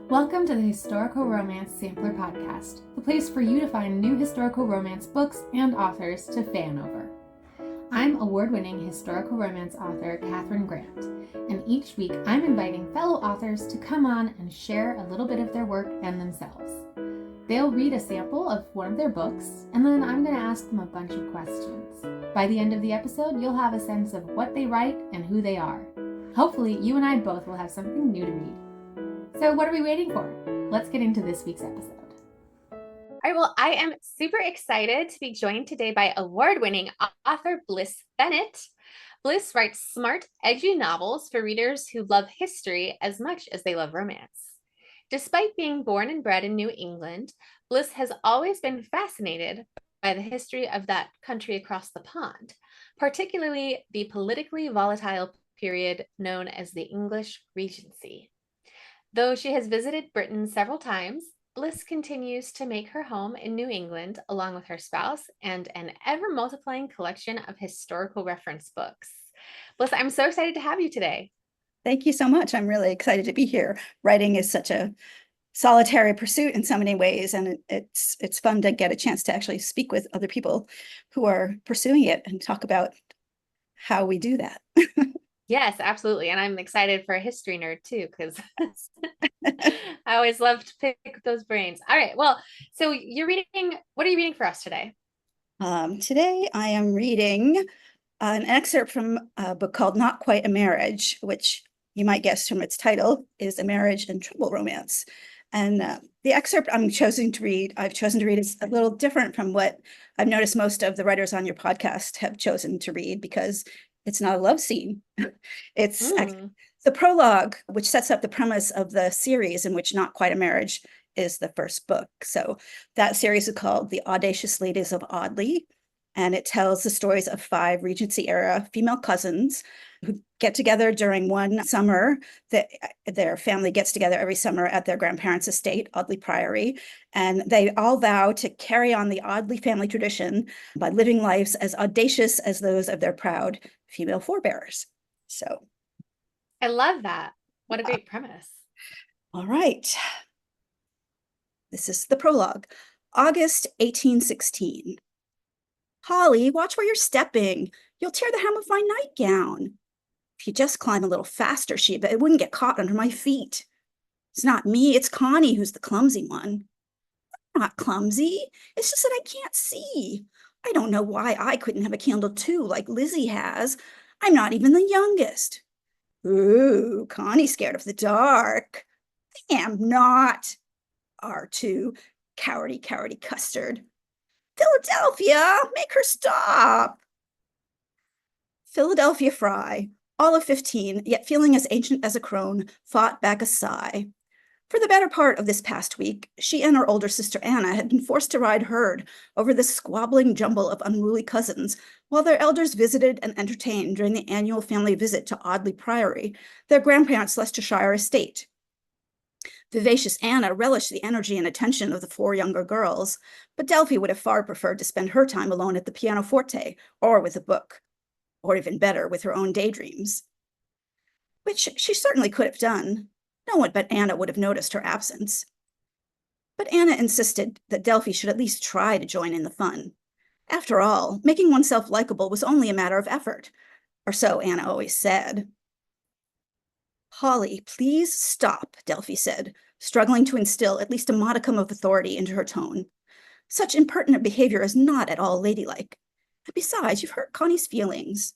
Welcome to the Historical Romance Sampler Podcast, the place for you to find new historical romance books and authors to fan over. I'm award-winning historical romance author Katherine Grant, and each week I'm inviting fellow authors to come on and share a little bit of their work and themselves. They'll read a sample of one of their books, and then I'm going to ask them a bunch of questions. By the end of the episode, you'll have a sense of what they write and who they are. Hopefully, you and I both will have something new to read. So what are we waiting for? Let's get into this week's episode. All right, well, I am super excited to be joined today by award-winning author Bliss Bennett. Bliss writes smart, edgy novels for readers who love history as much as they love romance. Despite being born and bred in New England, Bliss has always been fascinated by the history of that country across the pond, particularly the politically volatile period known as the English Regency. Though she has visited Britain several times, Bliss continues to make her home in New England along with her spouse and an ever-multiplying collection of historical reference books. Bliss, I'm so excited to have you today. Thank you so much. I'm really excited to be here. Writing is such a solitary pursuit in so many ways, and it's fun to get a chance to actually speak with other people who are pursuing it and talk about how we do that. Yes, absolutely. And I'm excited for a history nerd too, because I always love to pick those brains. All right. Well, so what are you reading for us today? Today I am reading an excerpt from a book called Not Quite a Marriage, which you might guess from its title is a marriage and trouble romance. And the excerpt I've chosen to read is a little different from what I've noticed most of the writers on your podcast have chosen to read, because it's not a love scene. It's the prologue, which sets up the premise of the series in which Not Quite a Marriage is the first book. So that series is called The Audacious Ladies of Audley, and it tells the stories of 5 Regency era female cousins who get together during one summer. Their family gets together every summer at their grandparents' estate, Audley Priory, and they all vow to carry on the Audley family tradition by living lives as audacious as those of their proud female forebears. So I love that. What a great premise. All right. This is the prologue. August 1816. Holly, watch where you're stepping. You'll tear the hem of my nightgown. If you just climb a little faster, Sheba, it wouldn't get caught under my feet. It's not me, it's Connie who's the clumsy one. I'm not clumsy. It's just that I can't see. I don't know why I couldn't have a candle too, like Lizzie has. I'm not even the youngest. Ooh, Connie's scared of the dark. I am not. R2, cowardy custard. Philadelphia, make her stop. Philadelphia Fry, all of 15, yet feeling as ancient as a crone, fought back a sigh. For the better part of this past week, she and her older sister Anna had been forced to ride herd over this squabbling jumble of unruly cousins, while their elders visited and entertained during the annual family visit to Audley Priory, their grandparents' Leicestershire estate. Vivacious Anna relished the energy and attention of the 4 younger girls, but Delphi would have far preferred to spend her time alone at the pianoforte or with a book, or even better, with her own daydreams. Which she certainly could have done. No one but Anna would have noticed her absence. But Anna insisted that Delphi should at least try to join in the fun. After all, making oneself likable was only a matter of effort, or so Anna always said. Holly, please stop, Delphi said, struggling to instill at least a modicum of authority into her tone. Such impertinent behavior is not at all ladylike. And besides, you've hurt Connie's feelings.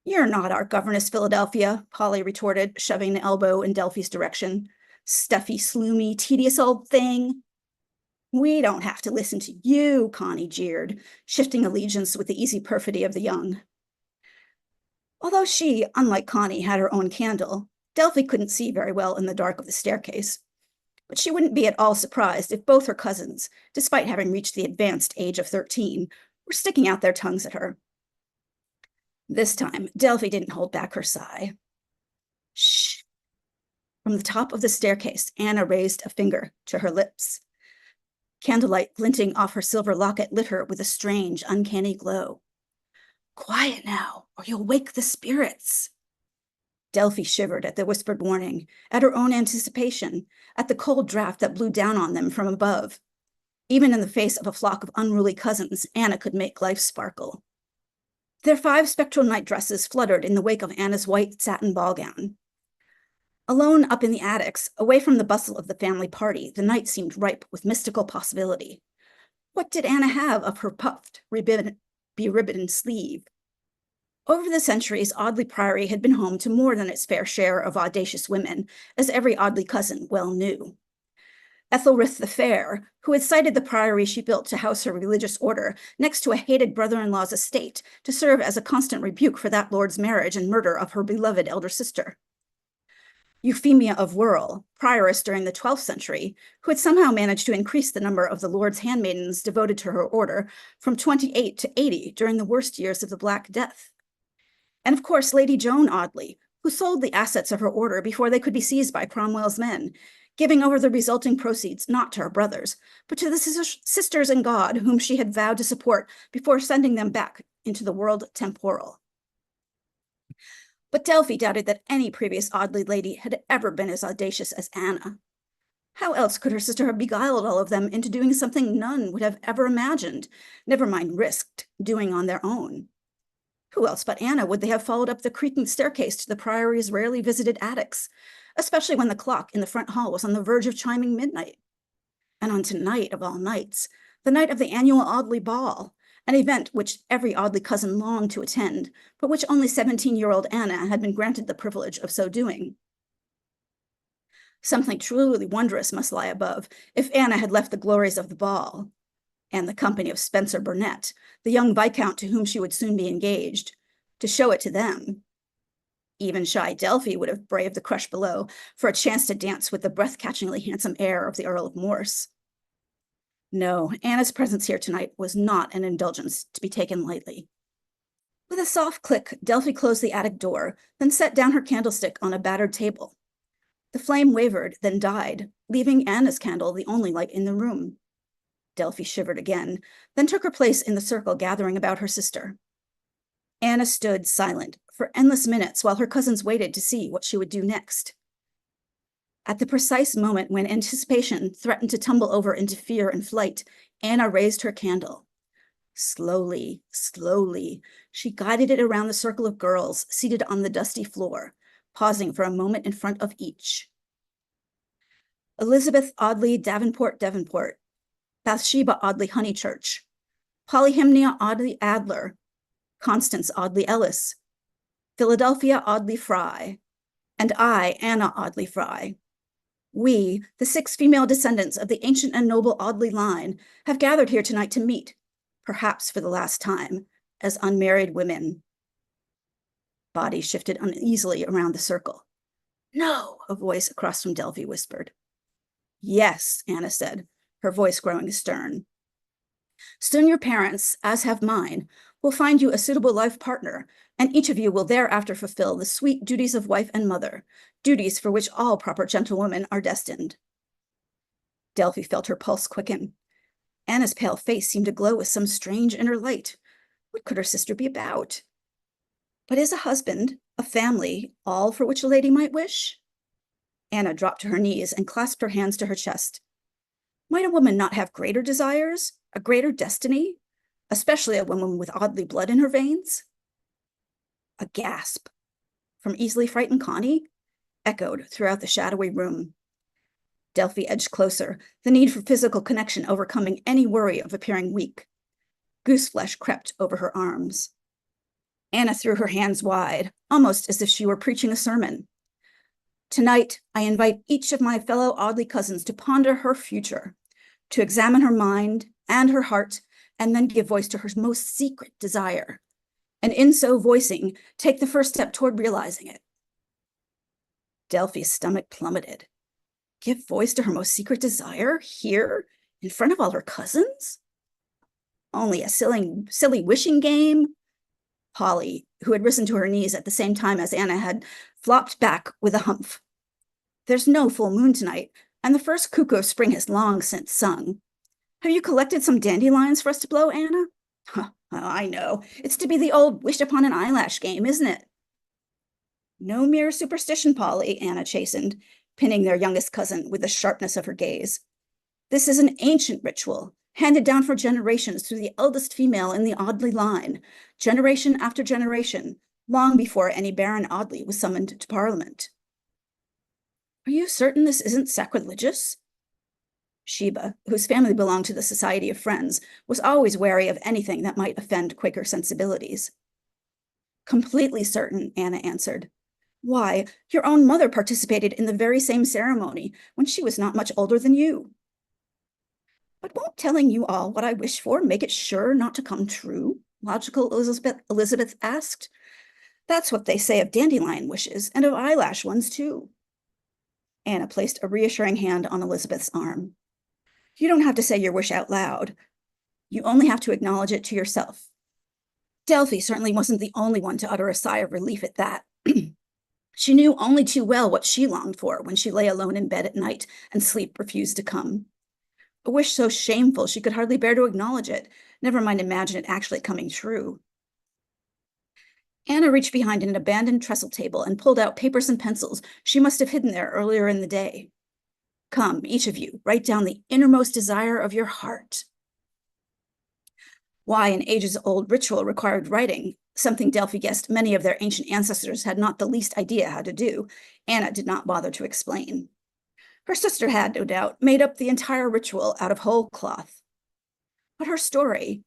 You're not our governess, Philadelphia, Polly retorted, shoving an elbow in Delphi's direction. Stuffy, sloomy, tedious old thing. We don't have to listen to you, Connie jeered, shifting allegiance with the easy perfidy of the young. Although she, unlike Connie, had her own candle, Delphi couldn't see very well in the dark of the staircase. But she wouldn't be at all surprised if both her cousins, despite having reached the advanced age of 13, were sticking out their tongues at her. This time, Delphi didn't hold back her sigh. Shh. From the top of the staircase, Anna raised a finger to her lips. Candlelight glinting off her silver locket lit her with a strange, uncanny glow. Quiet now, or you'll wake the spirits. Delphi shivered at the whispered warning, at her own anticipation, at the cold draft that blew down on them from above. Even in the face of a flock of unruly cousins, Anna could make life sparkle. Their 5 spectral night dresses fluttered in the wake of Anna's white satin ball gown. Alone up in the attics, away from the bustle of the family party, the night seemed ripe with mystical possibility. What did Anna have of her puffed, beribboned sleeve? Over the centuries, Audley Priory had been home to more than its fair share of audacious women, as every Audley cousin well knew. Ethelrith the Fair, who had cited the priory she built to house her religious order next to a hated brother-in-law's estate to serve as a constant rebuke for that lord's marriage and murder of her beloved elder sister. Euphemia of Wirral, prioress during the 12th century, who had somehow managed to increase the number of the Lord's handmaidens devoted to her order from 28 to 80 during the worst years of the Black Death. And of course, Lady Joan Audley, who sold the assets of her order before they could be seized by Cromwell's men, giving over the resulting proceeds not to her brothers, but to the sisters in God whom she had vowed to support before sending them back into the world temporal. But Delphi doubted that any previous Audley lady had ever been as audacious as Anna. How else could her sister have beguiled all of them into doing something none would have ever imagined, never mind risked, doing on their own? Who else but Anna would they have followed up the creaking staircase to the priory's rarely visited attics, especially when the clock in the front hall was on the verge of chiming midnight? And on tonight of all nights, the night of the annual Audley Ball, an event which every Audley cousin longed to attend, but which only 17-year-old Anna had been granted the privilege of so doing. Something truly wondrous must lie above if Anna had left the glories of the ball and the company of Spencer Bennet, the young viscount to whom she would soon be engaged, to show it to them. Even shy Delphi would have braved the crush below for a chance to dance with the breath-catchingly handsome heir of the Earl of Morse. No, Anna's presence here tonight was not an indulgence to be taken lightly. With a soft click, Delphi closed the attic door, then set down her candlestick on a battered table. The flame wavered, then died, leaving Anna's candle the only light in the room. Delphi shivered again, then took her place in the circle gathering about her sister. Anna stood silent for endless minutes while her cousins waited to see what she would do next. At the precise moment when anticipation threatened to tumble over into fear and flight, Anna raised her candle. Slowly, slowly, she guided it around the circle of girls seated on the dusty floor, pausing for a moment in front of each. Elizabeth Audley Davenport, Bathsheba Audley Honeychurch, Polyhymnia Audley Adler, Constance Audley Ellis, Philadelphia Audley Fry, and I, Anna Audley Fry. We, the 6 female descendants of the ancient and noble Audley line, have gathered here tonight to meet, perhaps for the last time, as unmarried women. Bodies shifted uneasily around the circle. No, a voice across from Delphi whispered. Yes, Anna said, her voice growing stern. Soon your parents, as have mine, will find you a suitable life partner, and each of you will thereafter fulfill the sweet duties of wife and mother, duties for which all proper gentlewomen are destined. Delphi felt her pulse quicken. Anna's pale face seemed to glow with some strange inner light. What could her sister be about? But is a husband, a family, all for which a lady might wish? Anna dropped to her knees and clasped her hands to her chest. Might a woman not have greater desires, a greater destiny, especially a woman with Audley blood in her veins? A gasp from easily frightened Connie echoed throughout the shadowy room. Delphi edged closer, the need for physical connection overcoming any worry of appearing weak. Gooseflesh crept over her arms. Anna threw her hands wide, almost as if she were preaching a sermon. Tonight, I invite each of my fellow Audley cousins to ponder her future, to examine her mind and her heart, and then give voice to her most secret desire, and in so voicing, take the first step toward realizing it. Delphi's stomach plummeted. Give voice to her most secret desire here, in front of all her cousins? Only a silly wishing game? Polly, who had risen to her knees at the same time as Anna, had flopped back with a humph. There's no full moon tonight, and the first cuckoo of spring has long since sung. Have you collected some dandelions for us to blow, Anna? Huh, I know. It's to be the old wish upon an eyelash game, isn't it? No mere superstition, Polly, Anna chastened, pinning their youngest cousin with the sharpness of her gaze. This is an ancient ritual, handed down for generations through the eldest female in the Audley line, generation after generation, long before any Baron Audley was summoned to Parliament. Are you certain this isn't sacrilegious? Sheba, whose family belonged to the Society of Friends, was always wary of anything that might offend Quaker sensibilities. Completely certain, Anna answered. Why, your own mother participated in the very same ceremony when she was not much older than you. But won't telling you all what I wish for make it sure not to come true? Logical Elizabeth asked. That's what they say of dandelion wishes, and of eyelash ones, too. Anna placed a reassuring hand on Elizabeth's arm. You don't have to say your wish out loud. You only have to acknowledge it to yourself. Delphi certainly wasn't the only one to utter a sigh of relief at that. She knew only too well what she longed for when she lay alone in bed at night and sleep refused to come. A wish so shameful she could hardly bear to acknowledge it, never mind imagine it actually coming true. Anna reached behind an abandoned trestle table and pulled out papers and pencils she must have hidden there earlier in the day. Come, each of you, write down the innermost desire of your heart. Why an ages-old ritual required writing, something Delphi guessed many of their ancient ancestors had not the least idea how to do, Anna did not bother to explain. Her sister had, no doubt, made up the entire ritual out of whole cloth. But her story,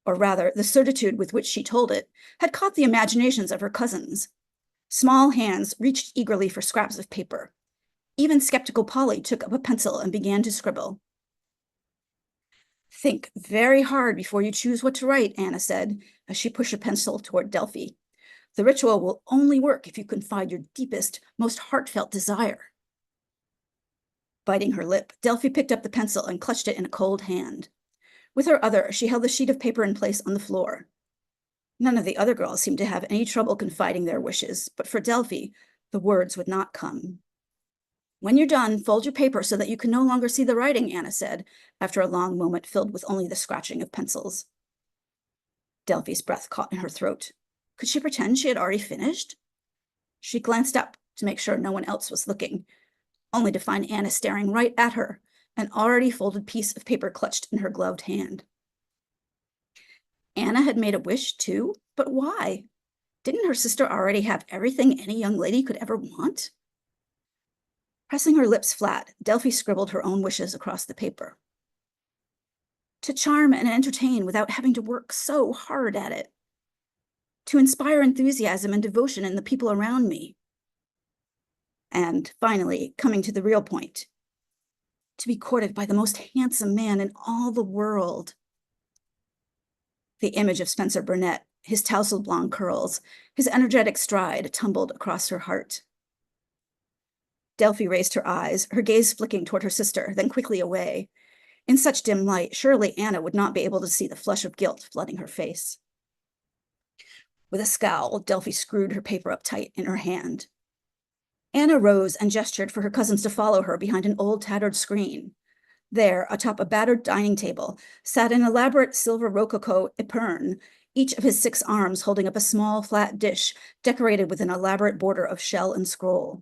or rather the certitude with which she told it, had caught the imaginations of her cousins. Small hands reached eagerly for scraps of paper. Even skeptical Polly took up a pencil and began to scribble. Think very hard before you choose what to write, Anna said, as she pushed a pencil toward Delphi. The ritual will only work if you confide your deepest, most heartfelt desire. Biting her lip, Delphi picked up the pencil and clutched it in a cold hand. With her other, she held the sheet of paper in place on the floor. None of the other girls seemed to have any trouble confiding their wishes, but for Delphi, the words would not come. When you're done, fold your paper so that you can no longer see the writing, Anna said, after a long moment filled with only the scratching of pencils. Delphi's breath caught in her throat. Could she pretend she had already finished? She glanced up to make sure no one else was looking, only to find Anna staring right at her, an already folded piece of paper clutched in her gloved hand. Anna had made a wish, too, but why? Didn't her sister already have everything any young lady could ever want? Pressing her lips flat, Delphi scribbled her own wishes across the paper. To charm and entertain without having to work so hard at it. To inspire enthusiasm and devotion in the people around me. And finally, coming to the real point, to be courted by the most handsome man in all the world. The image of Spencer Bennet, his tousled blonde curls, his energetic stride tumbled across her heart. Delphi raised her eyes, her gaze flicking toward her sister, then quickly away. In such dim light, surely Anna would not be able to see the flush of guilt flooding her face. With a scowl, Delphi screwed her paper up tight in her hand. Anna rose and gestured for her cousins to follow her behind an old tattered screen. There, atop a battered dining table, sat an elaborate silver rococo épergne, each of his 6 arms holding up a small flat dish decorated with an elaborate border of shell and scroll.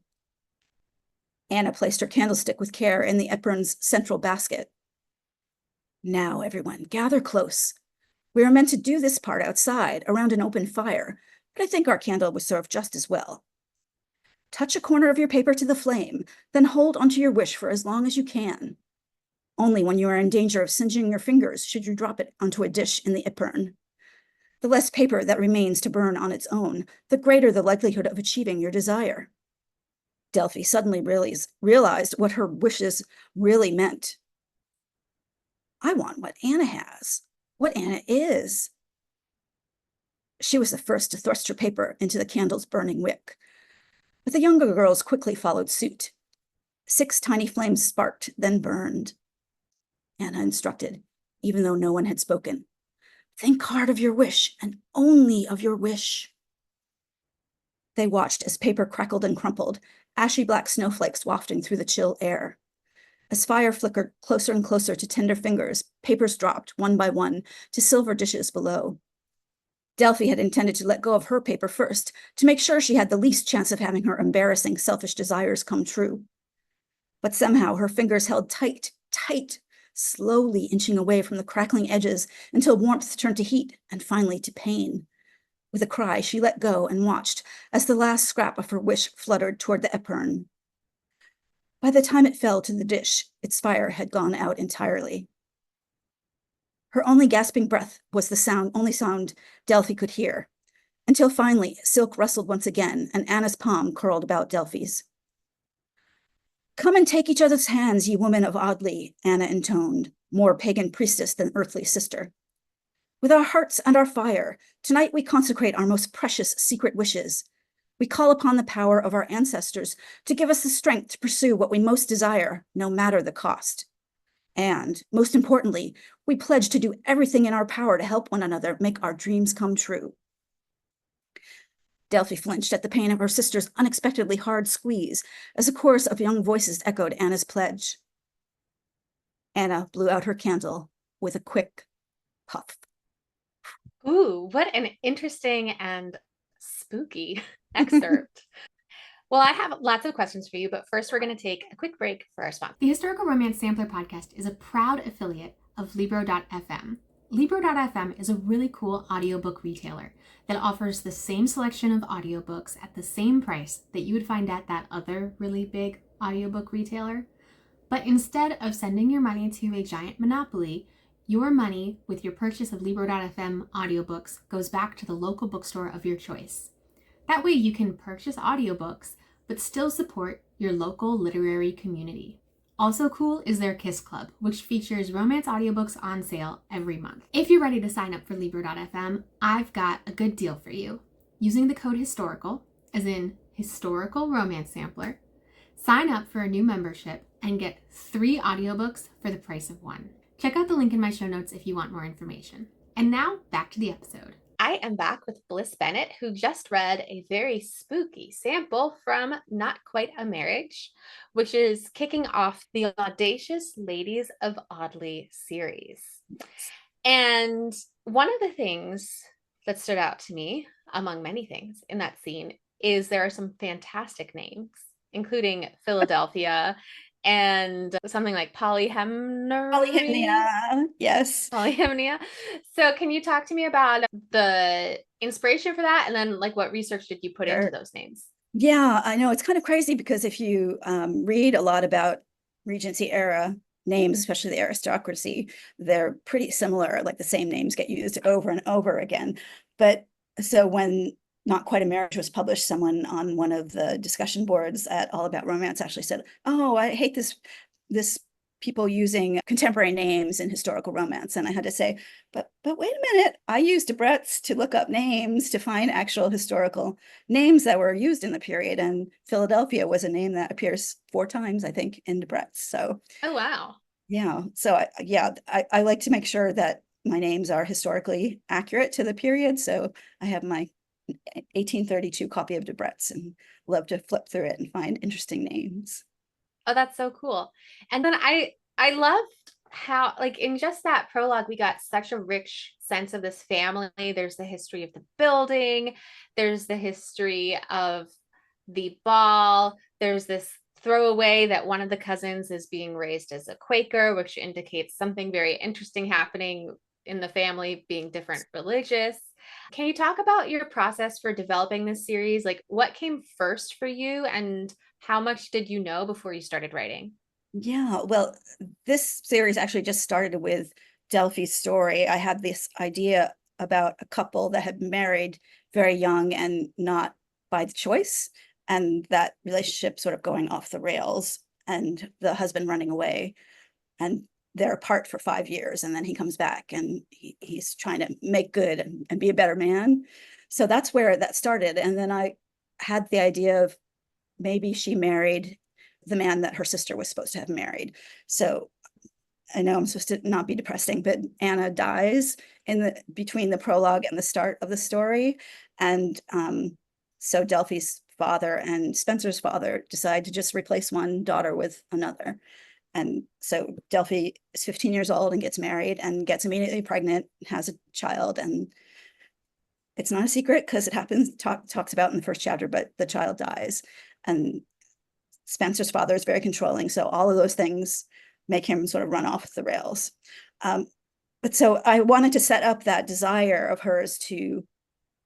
Anna placed her candlestick with care in the épergne's central basket. Now, everyone, gather close. We are meant to do this part outside, around an open fire, but I think our candle would serve just as well. Touch a corner of your paper to the flame, then hold onto your wish for as long as you can. Only when you are in danger of singeing your fingers should you drop it onto a dish in the épergne. The less paper that remains to burn on its own, the greater the likelihood of achieving your desire. Delphi suddenly realized what her wishes really meant. I want what Anna has, what Anna is. She was the first to thrust her paper into the candle's burning wick, but the younger girls quickly followed suit. 6 tiny flames sparked, then burned. Anna instructed, even though no one had spoken. Think hard of your wish, and only of your wish. They watched as paper crackled and crumpled, ashy black snowflakes wafting through the chill air. As fire flickered closer and closer to tender fingers, papers dropped, one by one, to silver dishes below. Delphi had intended to let go of her paper first, to make sure she had the least chance of having her embarrassing, selfish desires come true. But somehow her fingers held tight, tight, slowly inching away from the crackling edges until warmth turned to heat and finally to pain. With a cry, she let go and watched as the last scrap of her wish fluttered toward the epern. By the time it fell to the dish, its fire had gone out entirely. Her only gasping breath was the only sound Delphi could hear, until finally silk rustled once again and Anna's palm curled about Delphi's. "Come and take each other's hands, ye women of Audley," Anna intoned, more pagan priestess than earthly sister. "With our hearts and our fire, tonight we consecrate our most precious secret wishes. We call upon the power of our ancestors to give us the strength to pursue what we most desire, no matter the cost. And, most importantly, we pledge to do everything in our power to help one another make our dreams come true." Delphi flinched at the pain of her sister's unexpectedly hard squeeze as a chorus of young voices echoed Anna's pledge. Anna blew out her candle with a quick puff. Ooh, what an interesting and spooky excerpt. Well, I have lots of questions for you, but first we're going to take a quick break for our sponsor. The Historical Romance Sampler Podcast is a proud affiliate of Libro.fm. Libro.fm is a really cool audiobook retailer that offers the same selection of audiobooks at the same price that you would find at that other really big audiobook retailer. But instead of sending your money to a giant monopoly, your money with your purchase of Libro.fm audiobooks goes back to the local bookstore of your choice. That way you can purchase audiobooks but still support your local literary community. Also cool is their Kiss Club, which features romance audiobooks on sale every month. If you're ready to sign up for Libro.fm, I've got a good deal for you. Using the code HISTORICAL, as in Historical Romance Sampler, sign up for a new membership and get 3 audiobooks for the price of 1. Check out the link in my show notes if you want more information. And now, back to the episode. I am back with Bliss Bennett, who just read a very spooky sample from Not Quite a Marriage, which is kicking off the Audacious Ladies of Audley series. And one of the things that stood out to me, among many things in that scene, is there are some fantastic names, including Philadelphia and something like Polyhymnia, yes. Polyhymnia. So can you talk to me about the inspiration for that, and then like what research did you put into those names? Yeah, I know it's kind of crazy because if you read a lot about Regency era names, especially the aristocracy, they're pretty similar, like the same names get used over and over again. But so when Not Quite a Marriage was published, someone on one of the discussion boards at All About Romance actually said, "Oh, I hate this people using contemporary names in historical romance." And I had to say, but wait a minute, I used Debrett's to look up names to find actual historical names that were used in the period. And Philadelphia was a name that appears 4 times, I think, in Debrett's. So, oh, wow. Yeah. So, I like to make sure that my names are historically accurate to the period. So I have my 1832 copy of Debrett's and love to flip through it and find interesting names. Oh, that's so cool. And then I loved how, like, in just that prologue, we got such a rich sense of this family. There's the history of the building. There's the history of the ball. There's this throwaway that one of the cousins is being raised as a Quaker, which indicates something very interesting happening in the family, being different religious. Can you talk about your process for developing this series? Like, what came first for you, and how much did you know before you started writing? Yeah, well, this series actually just started with Delphi's story. I had this idea about a couple that had married very young and not by choice, and that relationship sort of going off the rails, and the husband running away, and they're apart for 5 years, and then he comes back and he's trying to make good and be a better man. So that's where that started. And then I had the idea of maybe she married the man that her sister was supposed to have married. So I know I'm supposed to not be depressing, but Anna dies between the prologue and the start of the story. And so Delphi's father and Spencer's father decide to just replace one daughter with another. And so Delphi is 15 years old and gets married and gets immediately pregnant, has a child, and it's not a secret because it happens, talks about in the first chapter, but the child dies. And Spencer's father is very controlling. So all of those things make him sort of run off the rails. But so I wanted to set up that desire of hers to,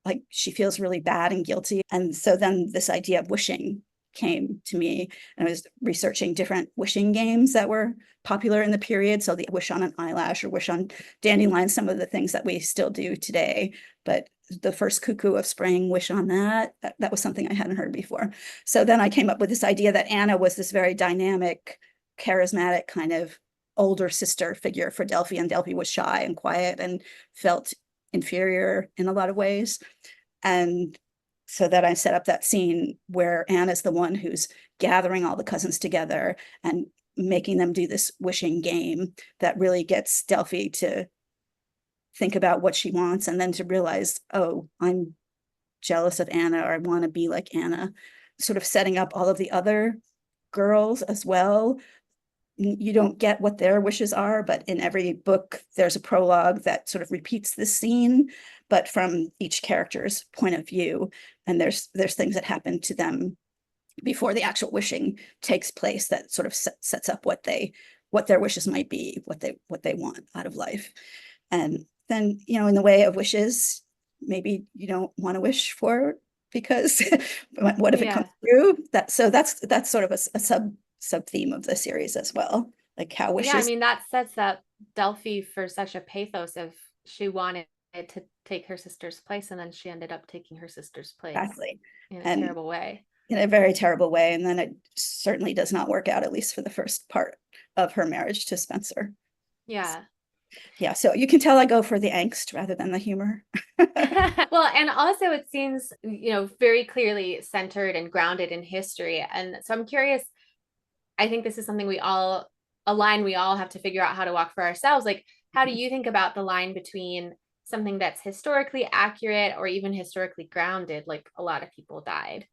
like, she feels really bad and guilty. And so then this idea of wishing came to me, and I was researching different wishing games that were popular in the period. So the wish on an eyelash or wish on dandelion, some of the things that we still do today. But the first cuckoo of spring, wish on that. That was something I hadn't heard before. So then I came up with this idea that Anna was this very dynamic, charismatic kind of older sister figure for Delphi, and Delphi was shy and quiet and felt inferior in a lot of ways. And so that I set up that scene where Anna's the one who's gathering all the cousins together and making them do this wishing game that really gets Delphi to think about what she wants, and then to realize, oh, I'm jealous of Anna, or I want to be like Anna, sort of setting up all of the other girls as well. You don't get what their wishes are, but in every book, there's a prologue that sort of repeats this scene, but from each character's point of view. And there's things that happen to them before the actual wishing takes place that sort of sets up what their wishes might be, what they want out of life. And then, in the way of wishes, maybe you don't want to wish for, because what if it comes through? That's sort of a sub theme of the series as well, like how wishes. Yeah, I mean, that sets up Delphi for such a pathos of she wanted to take her sister's place, and then she ended up taking her sister's place. Exactly. In a terrible way. In a very terrible way. And then it certainly does not work out, at least for the first part of her marriage to Spencer. Yeah. Yeah, so you can tell I go for the angst rather than the humor. Well, and also it seems, very clearly centered and grounded in history. And so I'm curious, I think this is something we all have to figure out how to walk for ourselves. Like, how do you think about the line between something that's historically accurate or even historically grounded, like A Lot of People Died,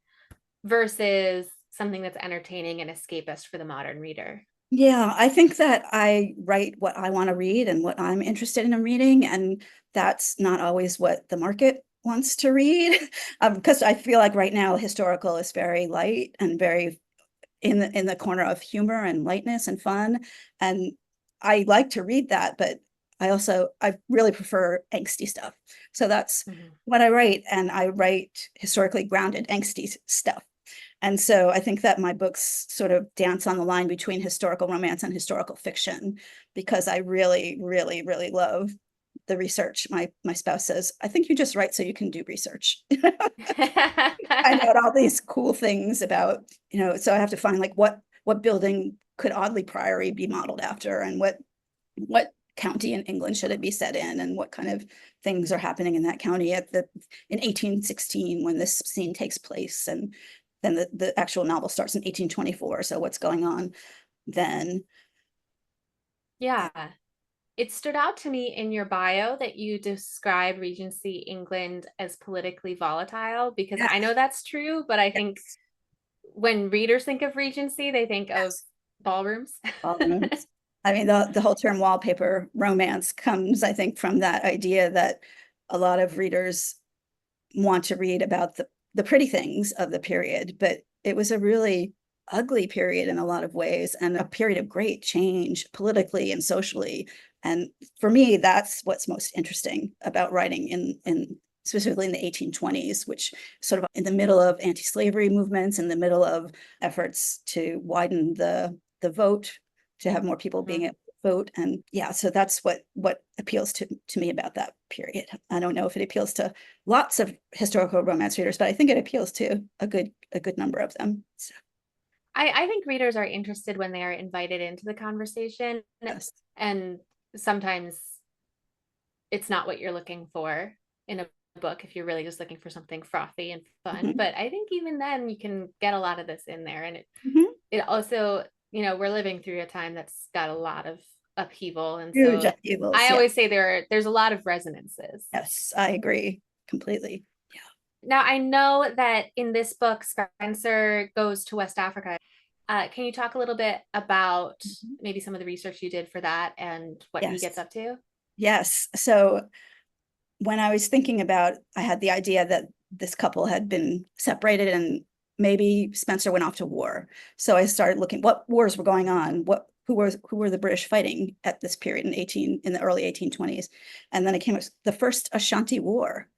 versus something that's entertaining and escapist for the modern reader? Yeah, I think that I write what I want to read and what I'm interested in reading, and that's not always what the market wants to read. Because I feel like right now historical is very light and very in the corner of humor and lightness and fun, and I like to read that, but I really prefer angsty stuff. So that's what I write, and I write historically grounded angsty stuff. And so I think that my books sort of dance on the line between historical romance and historical fiction, because I really, really, really love the research. My spouse says, I think you just write so you can do research. I know all these cool things about, so I have to find, like, what building could Audley Priory be modeled after, and what county in England should it be set in, and what kind of things are happening in that county in 1816 when this scene takes place, and then the actual novel starts in 1824. So what's going on then? Yeah. It stood out to me in your bio that you describe Regency England as politically volatile, because I know that's true, but I think when readers think of Regency, they think of ballrooms. Ballrooms. I mean, the whole term wallpaper romance comes, I think, from that idea that a lot of readers want to read about the pretty things of the period, but it was a really ugly period in a lot of ways, and a period of great change politically and socially. And for me, that's what's most interesting about writing in specifically in the 1820s, which sort of in the middle of anti-slavery movements, in the middle of efforts to widen the vote, to have more people being able to vote. And so that's what appeals to me about that period. I don't know if it appeals to lots of historical romance readers, but I think it appeals to a good number of them. So. I think readers are interested when they are invited into the conversation. Yes. And sometimes it's not what you're looking for in a book if you're really just looking for something frothy and fun. But I think even then you can get a lot of this in there. And it also, we're living through a time that's got a lot of upheaval. And huge so upheavals, I always say there's a lot of resonances. Yes, I agree completely. Yeah. Now, I know that in this book, Spencer goes to West Africa. Can you talk a little bit about maybe some of the research you did for that and what he gets up to? Yes. So when I was thinking about, I had the idea that this couple had been separated and maybe Spencer went off to war. So I started looking what wars were going on, who were the British fighting at this period in the early 1820s. And then it came the first Ashanti War.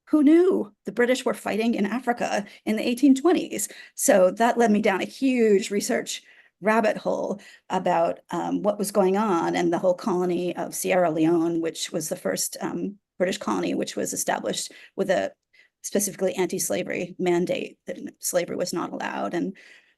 Who knew the British were fighting in Africa in the 1820s? So that led me down a huge research rabbit hole about what was going on, and the whole colony of Sierra Leone, which was the first British colony, which was established with a specifically anti-slavery mandate that slavery was not allowed. And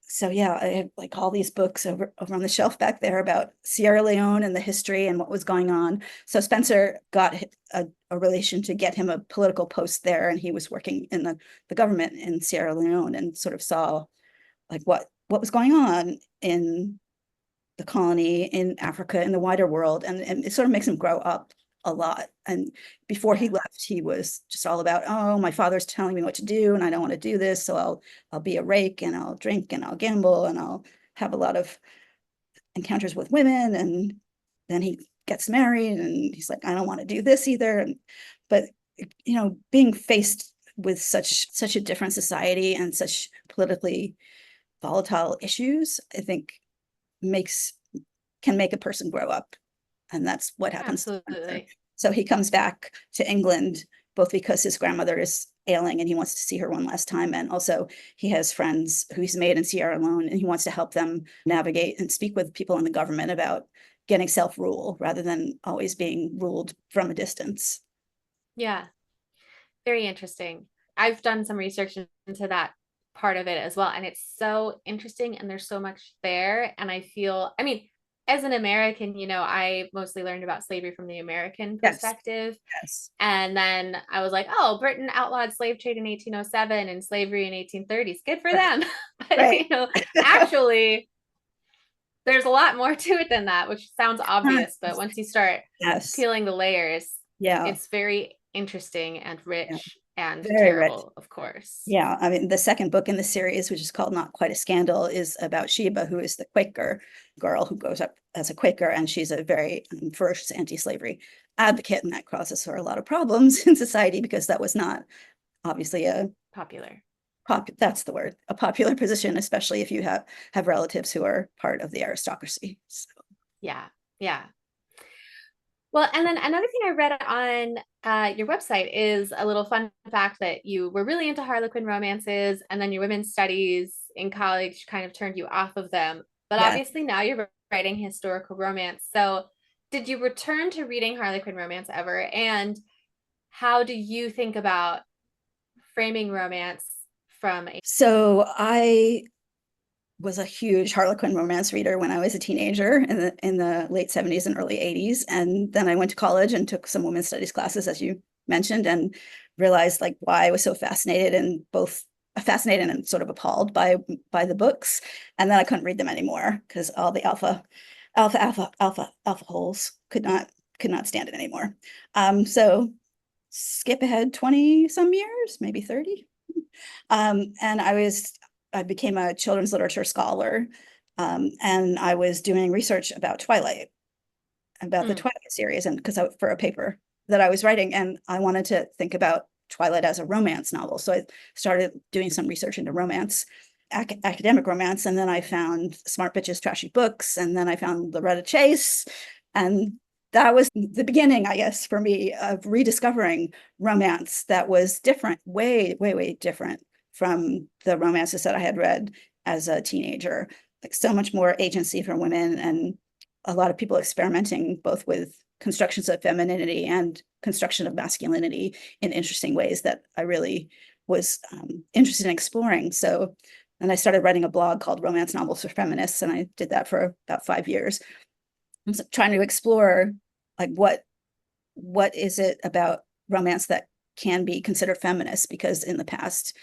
so, yeah, I had like all these books over on the shelf back there about Sierra Leone and the history and what was going on. So Spencer got a relation to get him a political post there, and he was working in the government in Sierra Leone and sort of saw like what was going on in the colony, in Africa, in the wider world. And it sort of makes him grow up a lot. And before he left, he was just all about, oh, my father's telling me what to do and I don't want to do this. So I'll be a rake and I'll drink and I'll gamble and I'll have a lot of encounters with women. And then he gets married and he's like, I don't want to do this either. But, being faced with such a different society and such politically volatile issues, I think can make a person grow up. And that's what happens. Absolutely. So he comes back to England, both because his grandmother is ailing and he wants to see her one last time. And also he has friends who he's made in Sierra Leone, and he wants to help them navigate and speak with people in the government about getting self-rule rather than always being ruled from a distance. Yeah. Very interesting. I've done some research into that part of it as well. And it's so interesting, and there's so much there. And I feel, as an American, I mostly learned about slavery from the American perspective. Yes. And then I was like, oh, Britain outlawed slave trade in 1807 and slavery in 1830s. Good for them. But, Right. Actually, there's a lot more to it than that, which sounds obvious. But once you start peeling the layers, it's very interesting and rich and very terrible, rich. Of course. Yeah, the second book in the series, which is called Not Quite a Scandal, is about Sheba, who is the Quaker girl who grows up as a Quaker, and she's a very ferocious anti-slavery advocate, and that causes her a lot of problems in society because that was not obviously a popular position, especially if you have relatives who are part of the aristocracy. So. Yeah. Well, and then another thing I read on your website is a little fun fact that you were really into Harlequin romances, and then your women's studies in college kind of turned you off of them. But obviously now you're writing historical romance. So did you return to reading Harlequin romance ever? And how do you think about framing romance from So I was a huge Harlequin romance reader when I was a teenager in the late 70s and early 80s. And then I went to college and took some women's studies classes, as you mentioned, and realized like why I was so fascinated and sort of appalled by the books. And then I couldn't read them anymore because all the alpha holes could not stand it anymore. So skip ahead 20 some years, maybe 30. And I became a children's literature scholar, and I was doing research about Twilight, about the Twilight series, and for a paper that I was writing, and I wanted to think about Twilight as a romance novel. So I started doing some research into romance, academic romance, and then I found Smart Bitches Trashy Books, and then I found Loretta Chase, and that was the beginning, I guess, for me of rediscovering romance that was different, way, way, way different from the romances that I had read as a teenager. Like so much more agency for women, and a lot of people experimenting both with constructions of femininity and construction of masculinity in interesting ways that I really was interested in exploring. So, and I started writing a blog called Romance Novels for Feminists, and I did that for about 5 years. I'm trying to explore like what is it about romance that can be considered feminist, because in the past,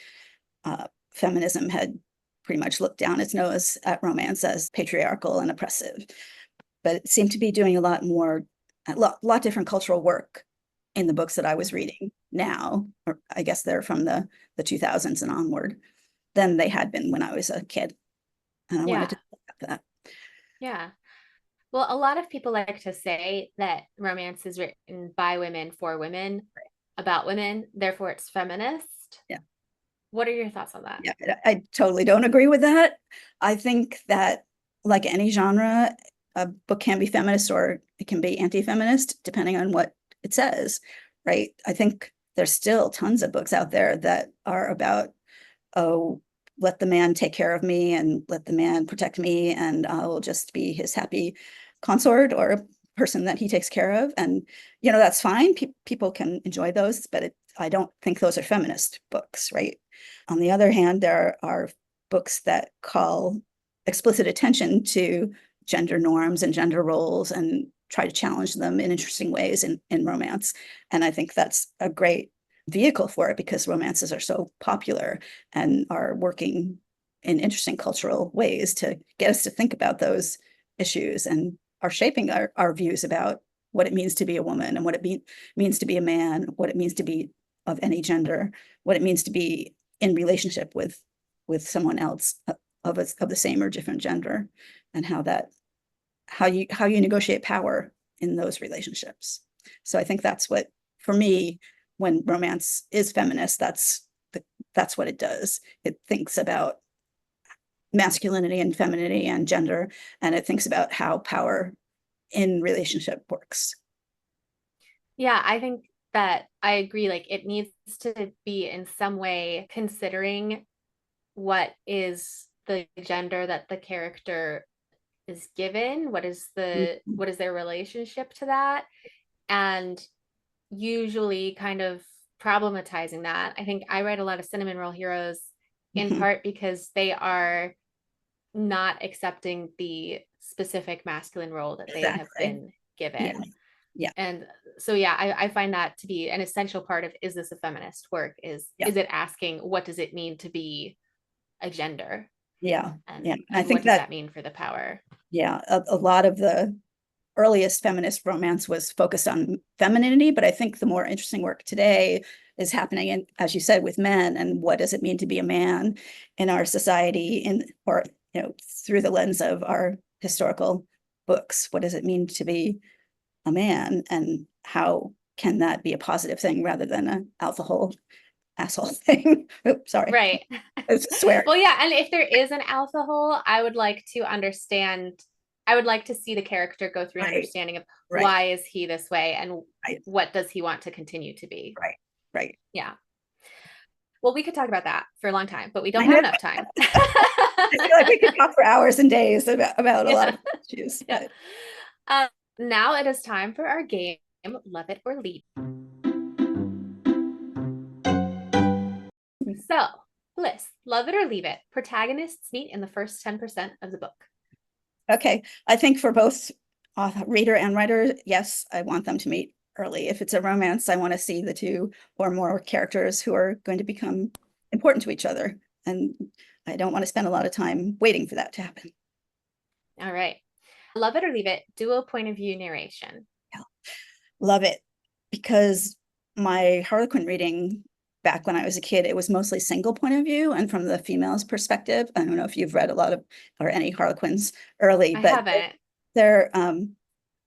feminism had pretty much looked down its nose at romance as patriarchal and oppressive, but it seemed to be doing a lot different cultural work in the books that I was reading now, or I guess they're from the 2000s and onward, than they had been when I was a kid. And I wanted to talk about that. Yeah. Well, a lot of people like to say that romance is written by women for women. about women, therefore it's feminist. Yeah. What are your thoughts on that? Yeah, I totally don't agree with that. I think that, like any genre, a book can be feminist or it can be anti-feminist, depending on what it says, right? I think there's still tons of books out there that are about, oh, let the man take care of me and let the man protect me, and I'll just be his happy consort or person that he takes care of. And, that's fine. People can enjoy those, but I don't think those are feminist books, right? On the other hand, there are books that call explicit attention to gender norms and gender roles and try to challenge them in interesting ways in romance. And I think that's a great vehicle for it, because romances are so popular and are working in interesting cultural ways to get us to think about those issues, and are shaping our views about what it means to be a woman and what it means to be a man, what it means to be of any gender, what it means to be in relationship with someone else of the same or different gender, and how you negotiate power in those relationships. So I think that's what, for me, when romance is feminist, that's what it does. It thinks about masculinity and femininity and gender, and it thinks about how power in relationship works. Yeah, I think that I agree. Like, it needs to be in some way considering what is the gender that the character is given, what is their relationship to that, and usually kind of problematizing that. I think I write a lot of cinnamon roll heroes in part because they are not accepting the specific masculine role that they have been given. Yeah. And so, yeah, I find that to be an essential part of, is this a feminist work? Is it asking, what does it mean to be a gender? Yeah. And, yeah. and I think what does that mean for the power? Yeah. A lot of the earliest feminist romance was focused on femininity, but I think the more interesting work today is happening in, as you said, with men, and what does it mean to be a man in our society, or through the lens of our historical books. What does it mean to be a man, and how can that be a positive thing rather than an asshole thing? Oops, sorry. Right. I swear. Well, yeah, and if there is an alpha hole, I would like to see the character go through an understanding of why is he this way, and what does he want to continue to be. Right. Yeah. Well, we could talk about that for a long time, but we don't have enough time. I feel like we could talk for hours and days about a lot of issues. Yeah. Now it is time for our game, Love It or Leave. So, Bliss, love it or leave it. Protagonists meet in the first 10% of the book. Okay. I think for both reader and writer, yes, I want them to meet early. If it's a romance, I want to see the two or more characters who are going to become important to each other. And I don't want to spend a lot of time waiting for that to happen. All right. Love it or leave it, dual point of view narration. Yeah. Love it. Because my Harlequin reading back when I was a kid, it was mostly single point of view and from the female's perspective. I don't know if you've read a lot of or any Harlequins early, but I haven't. They're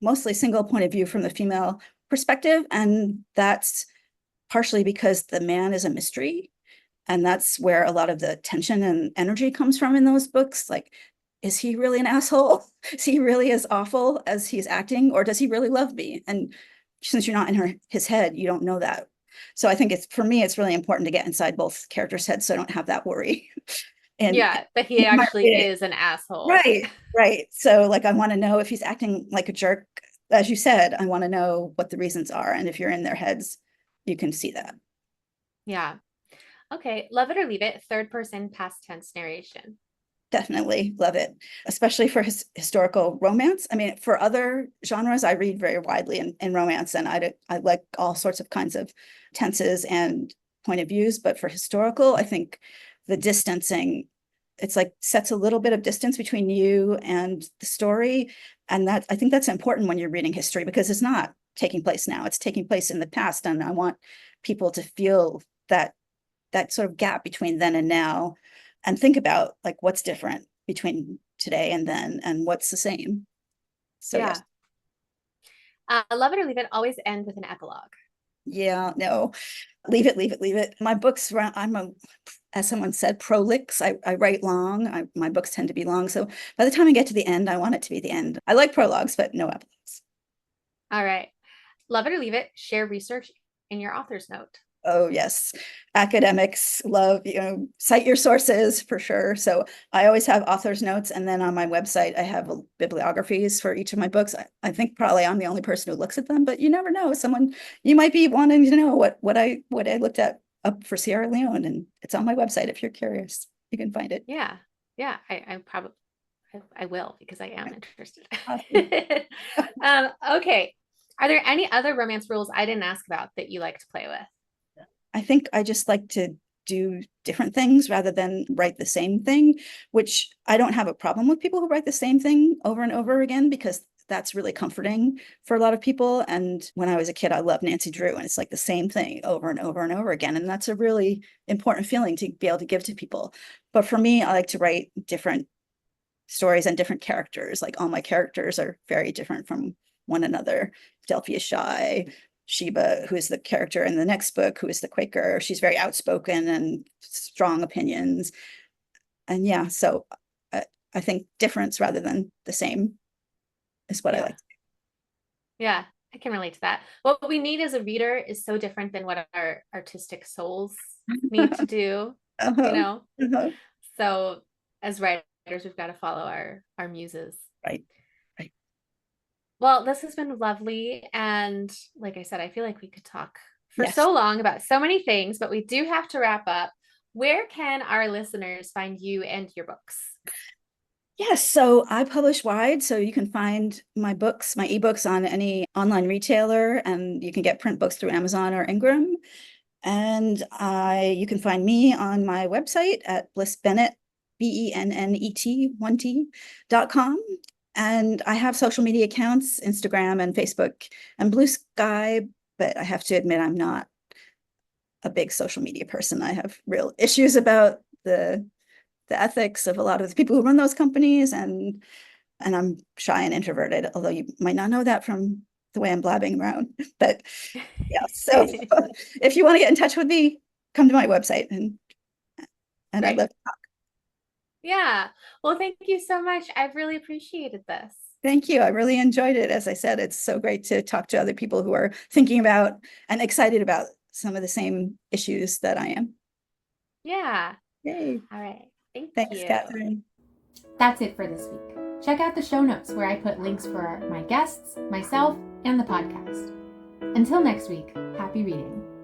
mostly single point of view from the female perspective. And that's partially because the man is a mystery. And that's where a lot of the tension and energy comes from in those books. Like, is he really an asshole? Is he really as awful as he's acting? Or does he really love me? And since you're not in his head, you don't know that. So I think for me, it's really important to get inside both characters' heads so I don't have that worry. And yeah, that he actually is an asshole. Right. So like, I want to know if he's acting like a jerk. As you said, I want to know what the reasons are. And if you're in their heads, you can see that. Yeah. Okay. Love it or leave it. Third person past tense narration. Definitely love it, especially for historical romance. I mean, for other genres, I read very widely in romance, and I like all sorts of kinds of tenses and point of views. But for historical, I think the distancing, it's like sets a little bit of distance between you and the story. And that, I think that's important when you're reading history, because it's not taking place now, it's taking place in the past. And I want people to feel that sort of gap between then and now, and think about like what's different between today and then, and what's the same. So yeah. Yes. Love it or leave it, always end with an epilogue. Yeah, no, leave it. My books, as someone said, prolix. I write long. My books tend to be long. So by the time I get to the end, I want it to be the end. I like prologues, but no epilogues. All right. Love it or leave it. Share research in your author's note. Oh, yes. Academics love, cite your sources for sure. So I always have author's notes. And then on my website, I have bibliographies for each of my books. I think probably I'm the only person who looks at them, but you never know. You might be wanting to know what I looked at up for Sierra Leone, and it's on my website. If you're curious, you can find it. Yeah. Yeah. I probably, I will, because I am interested. Awesome. Okay. Are there any other romance rules I didn't ask about that you like to play with? I think I just like to do different things rather than write the same thing, which I don't have a problem with people who write the same thing over and over again, because that's really comforting for a lot of people. And when I was a kid, I loved Nancy Drew, and it's like the same thing over and over and over again. And that's a really important feeling to be able to give to people. But for me, I like to write different stories and different characters. Like all my characters are very different from one another. Delphi is shy. Sheba, who is the character in the next book, who is the Quaker, she's very outspoken and strong opinions. And yeah, so I think difference rather than the same is what I like. Yeah, I can relate to that. What we need as a reader is so different than what our artistic souls need to do, So as writers, we've got to follow our muses. Right. Well, this has been lovely. And like I said, I feel like we could talk for Yes. so long about so many things, but we do have to wrap up. Where can our listeners find you and your books? Yes, so I publish wide, so you can find my books, my ebooks on any online retailer, and you can get print books through Amazon or Ingram. And you can find me on my website at Bliss Bennett, Bennet, 1t.com. And I have social media accounts, Instagram and Facebook and Blue Sky, but I have to admit I'm not a big social media person. I have real issues about the ethics of a lot of the people who run those companies, and I'm shy and introverted, although you might not know that from the way I'm blabbing around. But yeah, so if you want to get in touch with me, come to my website, and I'd love to talk. Yeah. Well, thank you so much. I've really appreciated this. Thank you. I really enjoyed it. As I said, it's so great to talk to other people who are thinking about and excited about some of the same issues that I am. Yeah. Yay. All right. Thanks, Katherine. That's it for this week. Check out the show notes where I put links for my guests, myself, and the podcast. Until next week, happy reading.